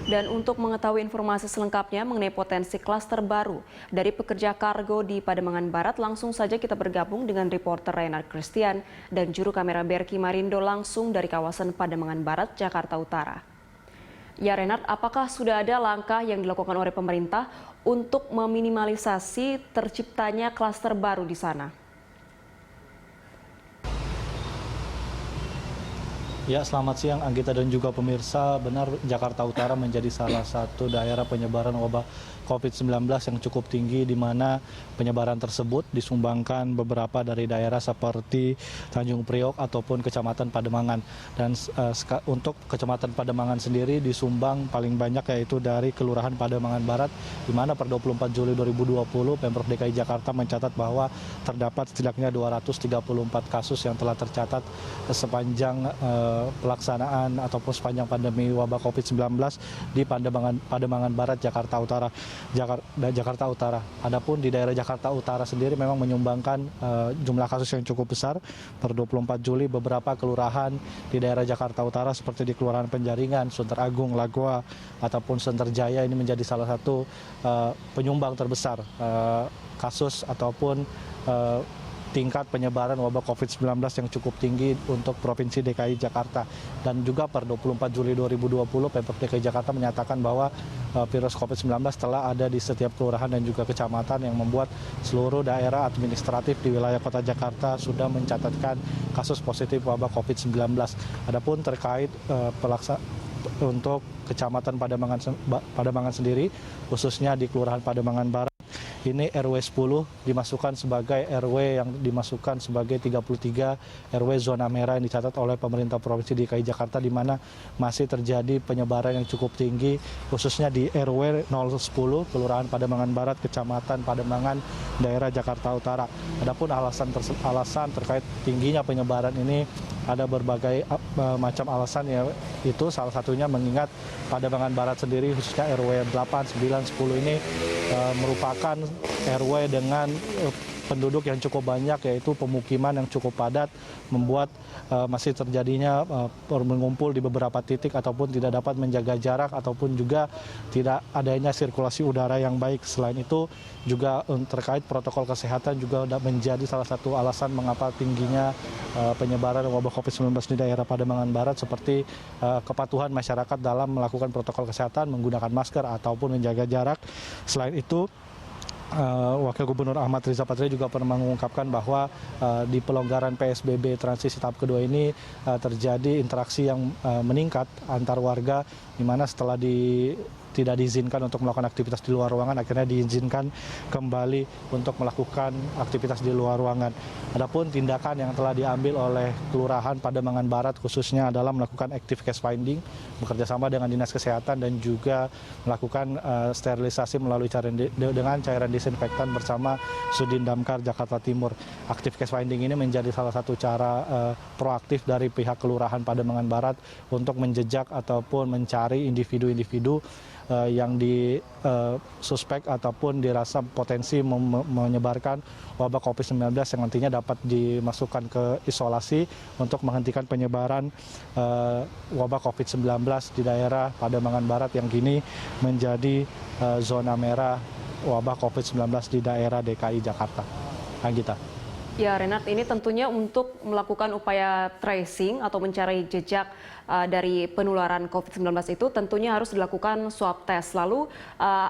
Dan untuk mengetahui informasi selengkapnya mengenai potensi klaster baru dari pekerja kargo di Pademangan Barat, langsung saja kita bergabung dengan reporter Renard Christian dan juru kamera Berky Marindo langsung dari kawasan Pademangan Barat, Jakarta Utara. Ya Renard, apakah sudah ada langkah yang dilakukan oleh pemerintah untuk meminimalisasi terciptanya klaster baru di sana? Ya, selamat siang Anggita dan juga pemirsa. Benar, Jakarta Utara menjadi salah satu daerah penyebaran wabah COVID-19 yang cukup tinggi, di mana penyebaran tersebut disumbangkan beberapa dari daerah seperti Tanjung Priok ataupun Kecamatan Pademangan. Dan untuk Kecamatan Pademangan sendiri disumbang paling banyak yaitu dari Kelurahan Pademangan Barat, di mana per 24 Juli 2020 Pemprov DKI Jakarta mencatat bahwa terdapat setidaknya 234 kasus yang telah tercatat sepanjang pelaksanaan ataupun sepanjang pandemi wabah COVID-19 di Pademangan Barat, Jakarta Utara. Adapun di daerah Jakarta Utara sendiri memang menyumbangkan jumlah kasus yang cukup besar. Per 24 Juli beberapa kelurahan di daerah Jakarta Utara seperti di Kelurahan Penjaringan, Sunter Agung, Lagoa ataupun Sunter Jaya ini menjadi salah satu penyumbang terbesar kasus ataupun tingkat penyebaran wabah COVID-19 yang cukup tinggi untuk Provinsi DKI Jakarta. Dan juga per 24 Juli 2020 Pemprov DKI Jakarta menyatakan bahwa virus COVID-19 telah ada di setiap kelurahan dan juga kecamatan, yang membuat seluruh daerah administratif di wilayah Kota Jakarta sudah mencatatkan kasus positif wabah COVID-19. Adapun terkait untuk Kecamatan Pademangan sendiri, khususnya di Kelurahan Pademangan Barat, ini RW 10 dimasukkan sebagai RW yang dimasukkan sebagai 33 RW zona merah yang dicatat oleh pemerintah Provinsi DKI Jakarta, di mana masih terjadi penyebaran yang cukup tinggi, khususnya di RW 010 Kelurahan Pademangan Barat, Kecamatan Pademangan, daerah Jakarta Utara. Adapun alasan terkait tingginya penyebaran ini ada berbagai macam alasan, ya, itu salah satunya mengingat Pademangan Barat sendiri khususnya RW 8, 9, 10 ini merupakan RW dengan penduduk yang cukup banyak, yaitu pemukiman yang cukup padat, membuat masih terjadinya mengumpul di beberapa titik ataupun tidak dapat menjaga jarak ataupun juga tidak adanya sirkulasi udara yang baik. Selain itu juga terkait protokol kesehatan juga menjadi salah satu alasan mengapa tingginya penyebaran wabah COVID-19 di daerah Pademangan Barat, seperti kepatuhan masyarakat dalam melakukan protokol kesehatan, menggunakan masker ataupun menjaga jarak. Selain itu, Wakil Gubernur Ahmad Riza Patria juga pernah mengungkapkan bahwa di pelonggaran PSBB transisi tahap kedua ini terjadi interaksi yang meningkat antar warga, di mana setelah tidak diizinkan untuk melakukan aktivitas di luar ruangan, akhirnya diizinkan kembali untuk melakukan aktivitas di luar ruangan. Adapun tindakan yang telah diambil oleh Kelurahan Pademangan Barat khususnya adalah melakukan active case finding, bekerjasama dengan Dinas Kesehatan dan juga melakukan sterilisasi melalui dengan cairan disinfektan bersama Sudin Damkar Jakarta Timur. Active case finding ini menjadi salah satu cara proaktif dari pihak Kelurahan Pademangan Barat untuk menjejak ataupun mencari individu-individu yang disuspek ataupun dirasa potensi menyebarkan wabah COVID-19 yang nantinya dapat dimasukkan ke isolasi untuk menghentikan penyebaran wabah COVID-19 di daerah Pademangan Barat yang kini menjadi zona merah wabah COVID-19 di daerah DKI Jakarta. Anggita. Ya Renard, ini tentunya untuk melakukan upaya tracing atau mencari jejak dari penularan COVID-19 itu tentunya harus dilakukan swab test. Lalu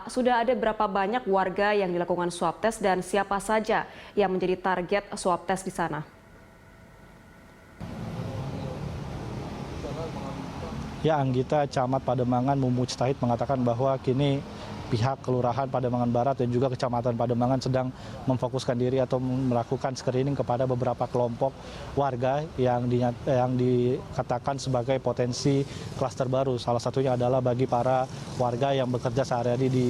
sudah ada berapa banyak warga yang dilakukan swab test dan siapa saja yang menjadi target swab test di sana? Ya Anggita, Camat Pademangan Mumu Mujtahid mengatakan bahwa kini pihak Kelurahan Pademangan Barat dan juga Kecamatan Pademangan sedang memfokuskan diri atau melakukan screening kepada beberapa kelompok warga yang dikatakan sebagai potensi klaster baru. Salah satunya adalah bagi para warga yang bekerja sehari-hari di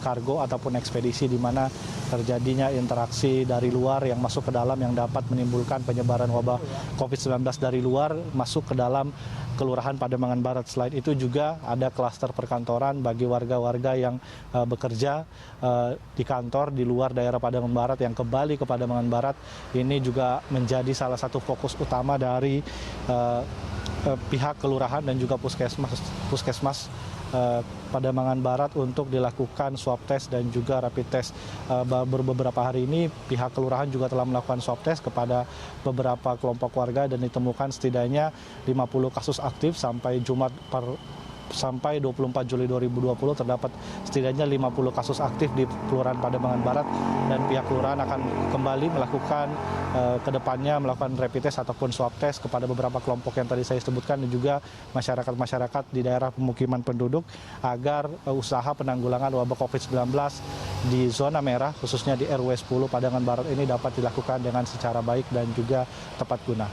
kargo ataupun ekspedisi, di mana terjadinya interaksi dari luar yang masuk ke dalam yang dapat menimbulkan penyebaran wabah COVID-19 dari luar masuk ke dalam Kelurahan Pademangan Barat. Selain itu juga ada klaster perkantoran bagi warga-warga yang bekerja di kantor di luar daerah Pademangan Barat yang kembali ke Pademangan Barat. Ini juga menjadi salah satu fokus utama dari pihak kelurahan dan juga puskesmas Pademangan Barat untuk dilakukan swab test dan juga rapid test. Beberapa hari ini pihak kelurahan juga telah melakukan swab test kepada beberapa kelompok warga dan ditemukan setidaknya 50 kasus aktif sampai sampai 24 Juli 2020 terdapat setidaknya 50 kasus aktif di Kelurahan Pademangan Barat, dan pihak kelurahan akan kembali melakukan ke depannya melakukan rapid test ataupun swab test kepada beberapa kelompok yang tadi saya sebutkan dan juga masyarakat-masyarakat di daerah pemukiman penduduk agar usaha penanggulangan wabah COVID-19 di zona merah khususnya di RW 10 Pademangan Barat ini dapat dilakukan dengan secara baik dan juga tepat guna.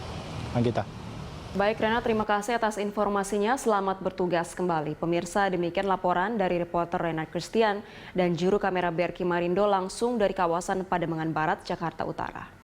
Anggita. Baik Rena, terima kasih atas informasinya. Selamat bertugas kembali. Pemirsa, demikian laporan dari reporter Rena Christian dan juru kamera Berki Marindo langsung dari kawasan Pademangan Barat, Jakarta Utara.